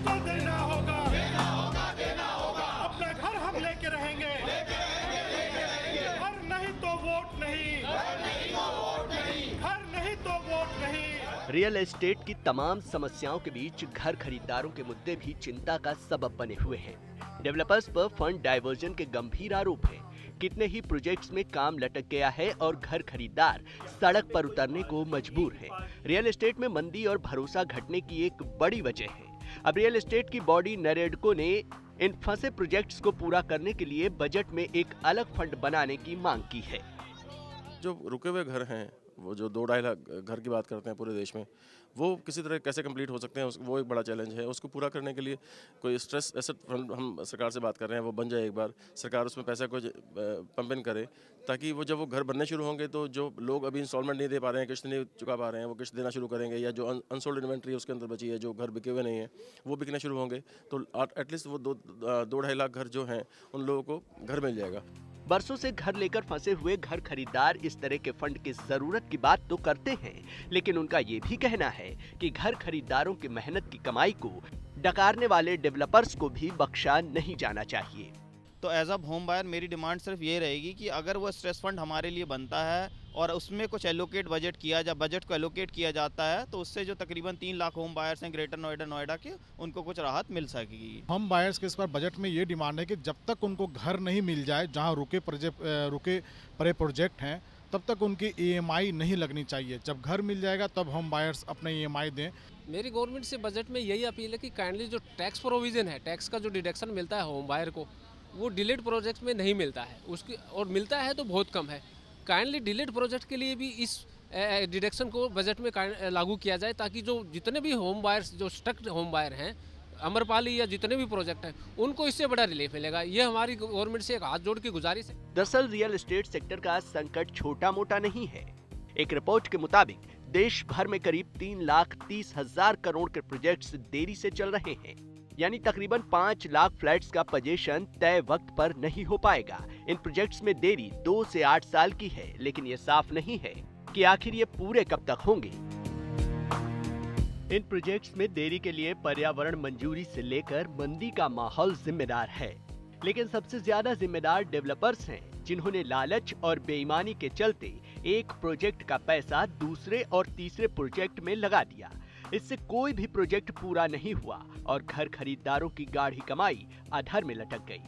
उसको देना होगा, देना होगा। अपना घर हम लेके रहेंगे, घर नहीं तो वोट नहीं, घर नहीं तो वोट नहीं। रियल एस्टेट की तमाम समस्याओं के बीच घर खरीदारों के मुद्दे भी चिंता का सबब बने हुए हैं। डेवलपर्स पर फंड डाइवर्जन के गंभीर आरोप हैं। कितने ही प्रोजेक्ट्स में काम लटक गया है और घर खरीदार सड़क पर उतरने को मजबूर हैं। रियल एस्टेट में मंदी और भरोसा घटने की एक बड़ी वजह है। अब रियल एस्टेट की बॉडी नरेडको ने इन फंसे प्रोजेक्ट्स को पूरा करने के लिए बजट में एक अलग फंड बनाने की मांग की है। जो रुके हुए घर हैं, वो जो 2-2.5 लाख घर की बात करते हैं पूरे देश में, वो किसी तरह कैसे कंप्लीट हो सकते हैं, वो एक बड़ा चैलेंज है। उसको पूरा करने के लिए कोई स्ट्रेस एसेट फंड हम सरकार से बात कर रहे हैं, वो बन जाए एक बार, सरकार उसमें पैसा को पंप इन करे, ताकि वो जब वो घर बनने शुरू होंगे तो जो लोग अभी इंस्टॉलमेंट नहीं दे पा रहे हैं, किस्त नहीं चुका पा रहे हैं, वो किस्त देना शुरू करेंगे, या जो अनसोल्ड इन्वेंट्री उसके अंदर बची है, जो घर बिके हुए नहीं है, वो बिकने शुरू होंगे, तो एटलीस्ट वो 2-2.5 लाख घर जो हैं उन लोगों को घर मिल जाएगा। बरसों से घर लेकर फंसे हुए घर खरीदार इस तरह के फंड की जरूरत की बात तो करते हैं, लेकिन उनका ये भी कहना है कि घर खरीदारों की मेहनत की कमाई को डकारने वाले डेवलपर्स को भी बख्शा नहीं जाना चाहिए। तो एज अ होम बायर मेरी डिमांड सिर्फ ये रहेगी कि अगर वो स्ट्रेस फंड हमारे लिए बनता है और उसमें कुछ एलोकेट बजट को एलोकेट किया जाता है, तो उससे जो तकरीबन 3 लाख होम बायर्स हैं ग्रेटर नोएडा के, उनको कुछ राहत मिल सकेगी। होम बायर्स के इस बार बजट में ये डिमांड है कि जब तक उनको घर नहीं मिल जाए जहां रुके पड़े प्रोजेक्ट हैं, तब तक उनकी EMI नहीं लगनी चाहिए। जब घर मिल जाएगा तब होम बायर्स अपने EMI दें। मेरी गवर्नमेंट से बजट में यही अपील है कि काइंडली जो टैक्स प्रोविजन है, टैक्स का जो डिडक्शन मिलता है होम बायर को, वो डिलेड प्रोजेक्ट में नहीं मिलता है, उसकी और मिलता है तो बहुत कम है। काइंडली डिलेड प्रोजेक्ट के लिए भी इस डिडक्शन को बजट में लागू किया जाए, ताकि जो जितने भी होम बायर्स, जो स्टक होम बायर हैं, अमरपाली या जितने भी प्रोजेक्ट हैं, उनको इससे बड़ा रिलीफ मिलेगा। ये हमारी गवर्नमेंट से एक हाथ जोड़ की गुजारिश है। दरअसल रियल एस्टेट सेक्टर का संकट छोटा मोटा नहीं है। एक रिपोर्ट के मुताबिक देश भर में करीब 3,30,000 करोड़ के प्रोजेक्ट्स देरी से चल रहे हैं, यानी तकरीबन 5 लाख फ्लैट्स का पोजीशन तय वक्त पर नहीं हो पाएगा। इन प्रोजेक्ट्स में देरी 2 से 8 साल की है, लेकिन ये साफ नहीं है कि आखिर ये पूरे कब तक होंगे। इन प्रोजेक्ट्स में देरी के लिए पर्यावरण मंजूरी से लेकर मंदी का माहौल जिम्मेदार है, लेकिन सबसे ज्यादा जिम्मेदार डेवलपर्स हैं, जिन्होंने लालच और बेईमानी के चलते एक प्रोजेक्ट का पैसा दूसरे और तीसरे प्रोजेक्ट में लगा दिया। इससे कोई भी प्रोजेक्ट पूरा नहीं हुआ और घर खरीदारों की गाढ़ी कमाई अधर में लटक गई।